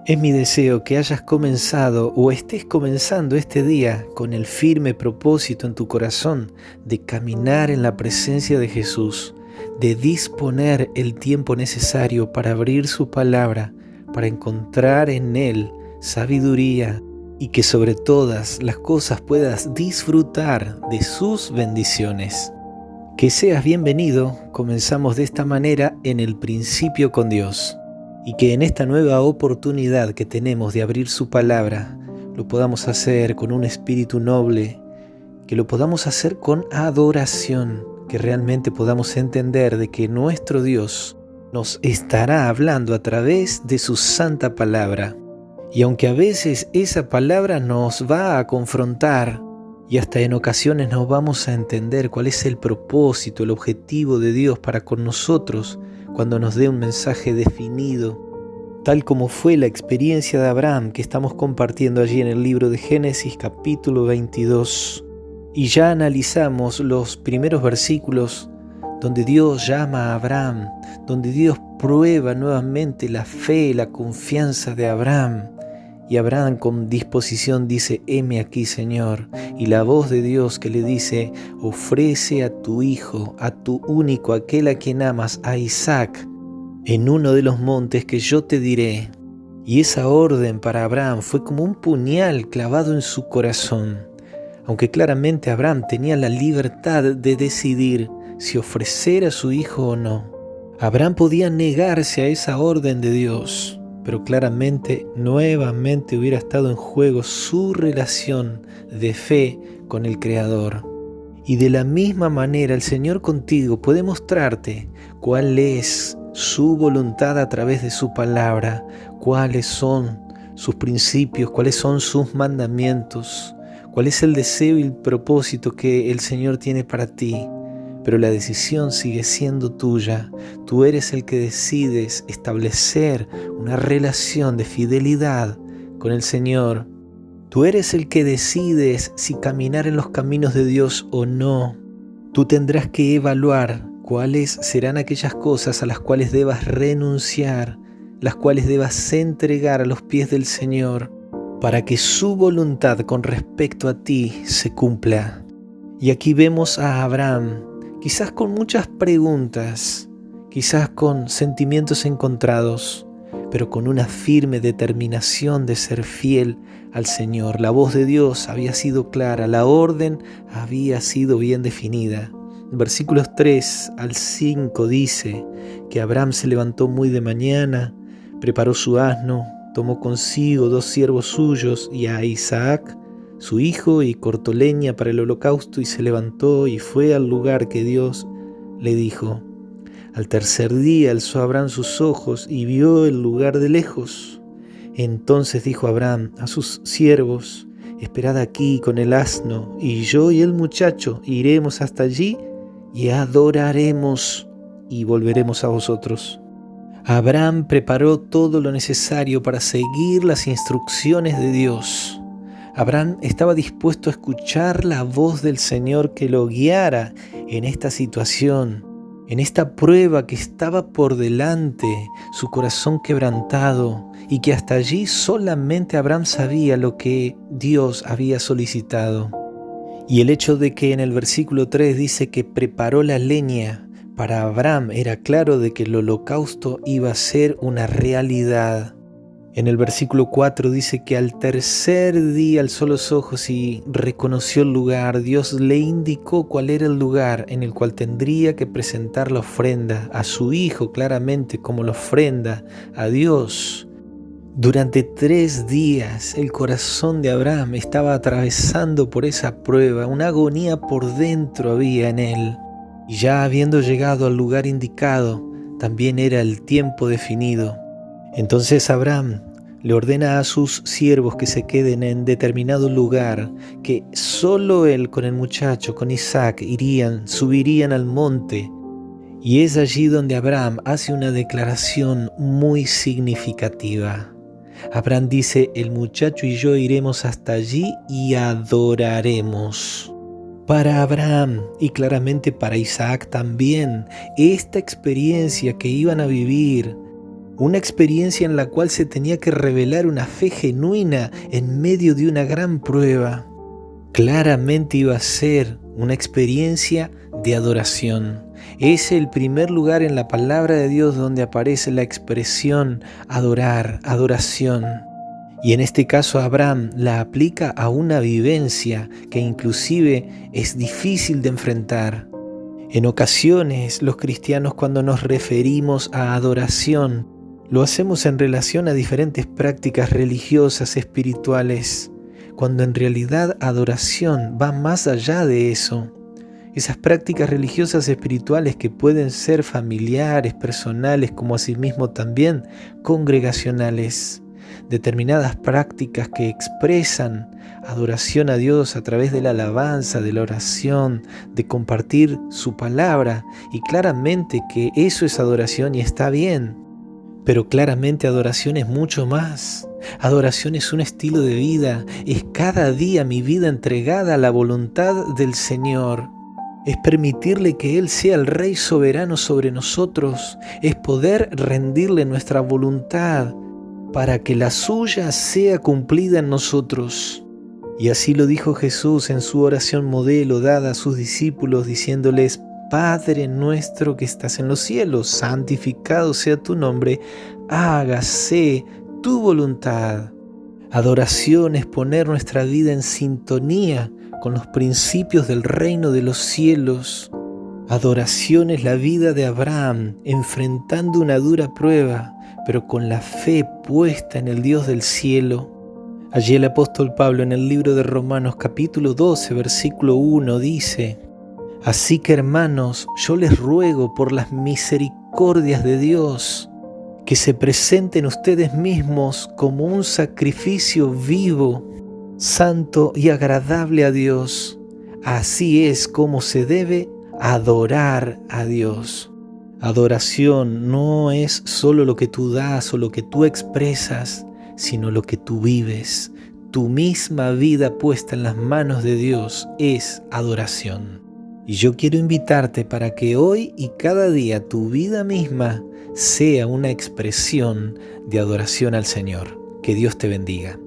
Es mi deseo que hayas comenzado o estés comenzando este día con el firme propósito en tu corazón de caminar en la presencia de Jesús, de disponer el tiempo necesario para abrir su palabra, para encontrar en Él sabiduría y que sobre todas las cosas puedas disfrutar de sus bendiciones. Que seas bienvenido, comenzamos de esta manera en el principio con Dios. Y que en esta nueva oportunidad que tenemos de abrir su palabra, lo podamos hacer con un espíritu noble, que lo podamos hacer con adoración, que realmente podamos entender de que nuestro Dios nos estará hablando a través de su santa palabra. Y aunque a veces esa palabra nos va a confrontar y hasta en ocasiones no vamos a entender cuál es el propósito, el objetivo de Dios para con nosotros, cuando nos dé un mensaje definido, tal como fue la experiencia de Abraham que estamos compartiendo allí en el libro de Génesis capítulo 22. Y ya analizamos los primeros versículos donde Dios llama a Abraham, donde Dios prueba nuevamente la fe, la confianza de Abraham. Y Abraham con disposición dice: heme aquí, Señor. Y la voz de Dios que le dice: ofrece a tu hijo, a tu único, aquel a quien amas, a Isaac, en uno de los montes que yo te diré. Y esa orden para Abraham fue como un puñal clavado en su corazón. Aunque claramente Abraham tenía la libertad de decidir si ofrecer a su hijo o no. Abraham podía negarse a esa orden de Dios. Pero claramente, nuevamente hubiera estado en juego su relación de fe con el Creador. Y de la misma manera el Señor contigo puede mostrarte cuál es su voluntad a través de su palabra, cuáles son sus principios, cuáles son sus mandamientos, cuál es el deseo y el propósito que el Señor tiene para ti. Pero la decisión sigue siendo tuya. Tú eres el que decides establecer una relación de fidelidad con el Señor. Tú eres el que decides si caminar en los caminos de Dios o no. Tú tendrás que evaluar cuáles serán aquellas cosas a las cuales debas renunciar, las cuales debas entregar a los pies del Señor, para que su voluntad con respecto a ti se cumpla. Y aquí vemos a Abraham, quizás con muchas preguntas, quizás con sentimientos encontrados, pero con una firme determinación de ser fiel al Señor. La voz de Dios había sido clara, la orden había sido bien definida. Versículos 3 al 5 dice que Abraham se levantó muy de mañana, preparó su asno, tomó consigo 2 siervos suyos y a Isaac, su hijo, y cortó leña para el holocausto, y se levantó y fue al lugar que Dios le dijo. Al tercer día alzó Abraham sus ojos y vio el lugar de lejos. Entonces dijo Abraham a sus siervos: esperad aquí con el asno, y yo y el muchacho iremos hasta allí y adoraremos, y volveremos a vosotros. Abraham preparó todo lo necesario para seguir las instrucciones de Dios. Abraham estaba dispuesto a escuchar la voz del Señor que lo guiara en esta situación, en esta prueba que estaba por delante, su corazón quebrantado, y que hasta allí solamente Abraham sabía lo que Dios había solicitado. Y el hecho de que en el versículo 3 dice que preparó la leña, para Abraham era claro de que el holocausto iba a ser una realidad. En el versículo 4 dice que al tercer día alzó los ojos y reconoció el lugar. Dios le indicó cuál era el lugar en el cual tendría que presentar la ofrenda a su hijo, claramente como la ofrenda a Dios. Durante 3 días el corazón de Abraham estaba atravesando por esa prueba, una agonía por dentro había en él. Y ya habiendo llegado al lugar indicado, también era el tiempo definido. Entonces Abraham le ordena a sus siervos que se queden en determinado lugar, que solo él con el muchacho, con Isaac, subirían al monte. Y es allí donde Abraham hace una declaración muy significativa. Abraham dice: el muchacho y yo iremos hasta allí y adoraremos. Para Abraham y claramente para Isaac también, esta experiencia que iban a vivir una experiencia en la cual se tenía que revelar una fe genuina en medio de una gran prueba. Claramente iba a ser una experiencia de adoración. Es el primer lugar en la palabra de Dios donde aparece la expresión adorar, adoración. Y en este caso Abraham la aplica a una vivencia que inclusive es difícil de enfrentar. En ocasiones los cristianos, cuando nos referimos a adoración, lo hacemos en relación a diferentes prácticas religiosas, espirituales, cuando en realidad adoración va más allá de eso. Esas prácticas religiosas espirituales que pueden ser familiares, personales, como asimismo también congregacionales. Determinadas prácticas que expresan adoración a Dios a través de la alabanza, de la oración, de compartir su palabra. Y claramente que eso es adoración y está bien. Pero claramente adoración es mucho más. Adoración es un estilo de vida. Es cada día mi vida entregada a la voluntad del Señor. Es permitirle que Él sea el Rey soberano sobre nosotros. Es poder rendirle nuestra voluntad para que la suya sea cumplida en nosotros. Y así lo dijo Jesús en su oración modelo dada a sus discípulos, diciéndoles: Padre nuestro que estás en los cielos, santificado sea tu nombre, hágase tu voluntad. Adoración es poner nuestra vida en sintonía con los principios del reino de los cielos. Adoración es la vida de Abraham, enfrentando una dura prueba, pero con la fe puesta en el Dios del cielo. Allí el apóstol Pablo en el libro de Romanos capítulo 12, versículo 1 dice: Así que hermanos, yo les ruego por las misericordias de Dios, que se presenten ustedes mismos como un sacrificio vivo, santo y agradable a Dios. Así es como se debe adorar a Dios. Adoración no es solo lo que tú das o lo que tú expresas, sino lo que tú vives. Tu misma vida puesta en las manos de Dios es adoración. Y yo quiero invitarte para que hoy y cada día tu vida misma sea una expresión de adoración al Señor. Que Dios te bendiga.